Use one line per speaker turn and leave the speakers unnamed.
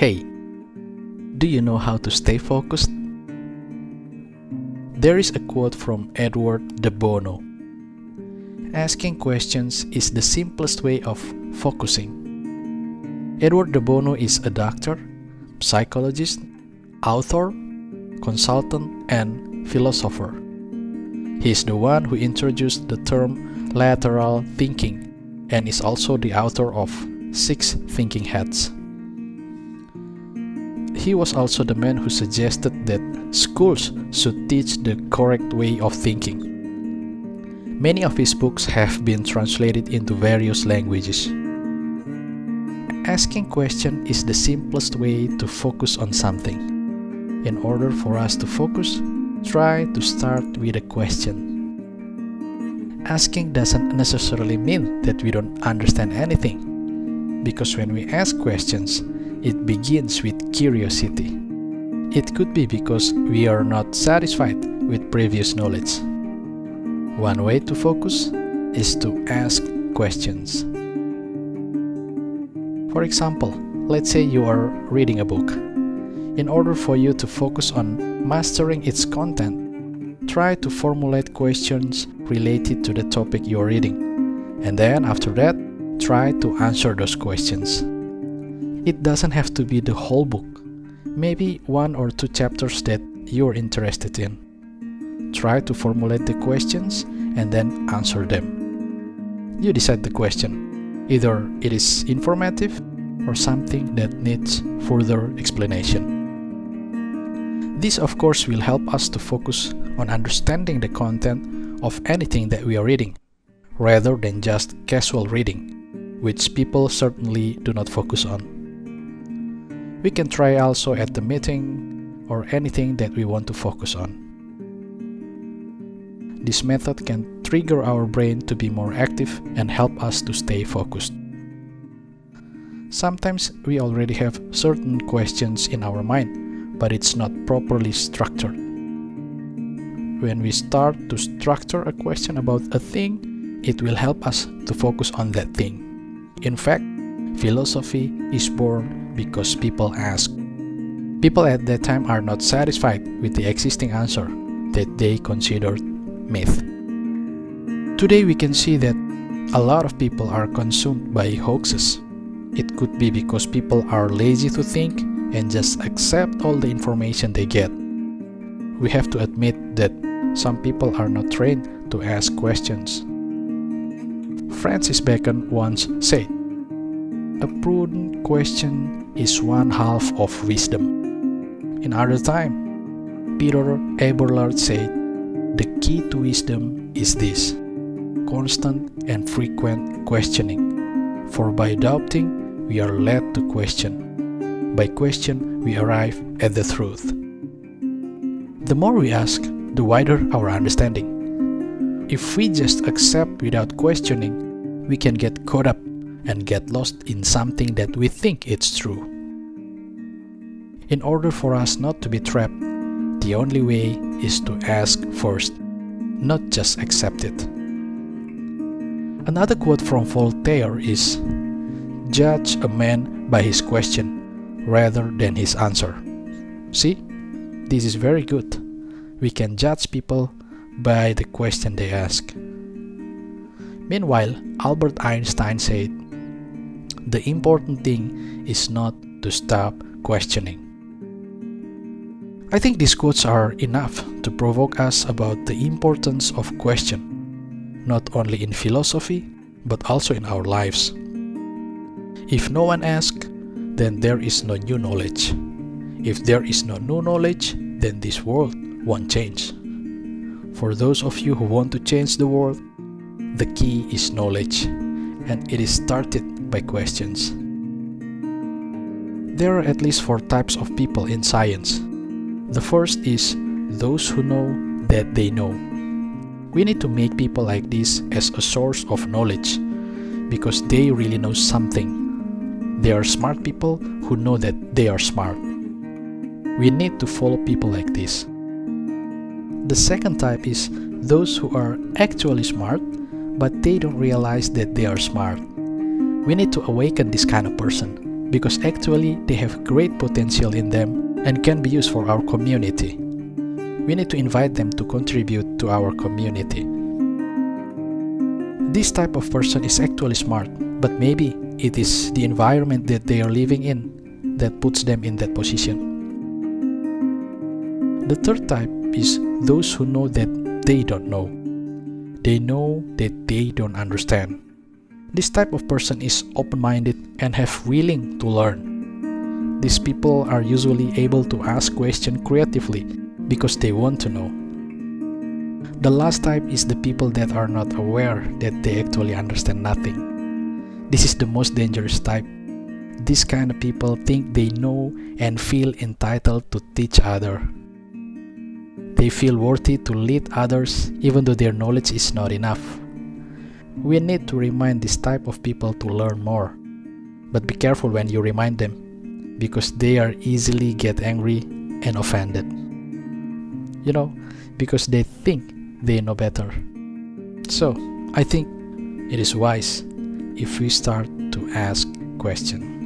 Hey, do you know how to stay focused? There is a quote from Edward de Bono. Asking questions is the simplest way of focusing. Edward de Bono is a doctor, psychologist, author, consultant, and philosopher. He is the one who introduced the term lateral thinking and is also the author of 6 Thinking Hats. He was also the man who suggested that schools should teach the correct way of thinking. Many of his books have been translated into various languages. Asking questions is the simplest way to focus on something. In order for us to focus, try to start with a question. Asking doesn't necessarily mean that we don't understand anything, because when we ask questions, it begins with curiosity. It could be because we are not satisfied with previous knowledge. One way to focus is to ask questions. For example, let's say you are reading a book. In order for you to focus on mastering its content, try to formulate questions related to the topic you are reading. And then after that, try to answer those questions. It doesn't have to be the whole book, maybe 1 or 2 chapters that you're interested in. Try to formulate the questions and then answer them. You decide the question. Either it is informative or something that needs further explanation. This, of course, will help us to focus on understanding the content of anything that we are reading, rather than just casual reading, which people certainly do not focus on. We can try also at the meeting or anything that we want to focus on. This method can trigger our brain to be more active and help us to stay focused. Sometimes we already have certain questions in our mind, but it's not properly structured. When we start to structure a question about a thing, it will help us to focus on that thing. In fact, philosophy is born because people ask. People at that time are not satisfied with the existing answer that they considered myth. Today we can see that a lot of people are consumed by hoaxes. It could be because people are lazy to think and just accept all the information they get. We have to admit that some people are not trained to ask questions. Francis Bacon once said, "A prudent question is 1/2 of wisdom." In other time, Peter Abelard said, "The key to wisdom is this: constant and frequent questioning. For by doubting, we are led to question. By question, we arrive at the truth." The more we ask, the wider our understanding. If we just accept without questioning, we can get caught up and get lost in something that we think it's true. In order for us not to be trapped, the only way is to ask first, not just accept it. Another quote from Voltaire is, "Judge a man by his question rather than his answer." See, this is very good. We can judge people by the question they ask. Meanwhile, Albert Einstein said, "The important thing is not to stop questioning." I think these quotes are enough to provoke us about the importance of question, not only in philosophy, but also in our lives. If no one asks, then there is no new knowledge. If there is no new knowledge, then this world won't change. For those of you who want to change the world, the key is knowledge, and it is started by questions. There are at least 4 types of people in science. The first is those who know that they know. We need to make people like this as a source of knowledge, because they really know something. They are smart people who know that they are smart. We need to follow people like this. The second type is those who are actually smart, but they don't realize that they are smart. We need to awaken this kind of person. because actually they have great potential in them and can be used for our community. We need to invite them to contribute to our community. This type of person is actually smart, but maybe it is the environment that they are living in that puts them in that position. The third type is those who know that they don't know. They know that they don't understand. This type of person is open-minded and have willing to learn. These people are usually able to ask questions creatively because they want to know. The last type is the people that are not aware that they actually understand nothing. This is the most dangerous type. These kind of people think they know and feel entitled to teach others. They feel worthy to lead others even though their knowledge is not enough. We need to remind this type of people to learn more. But be careful when you remind them, because they are easily get angry and offended. Because they think they know better. So, I think it is wise if we start to ask questions.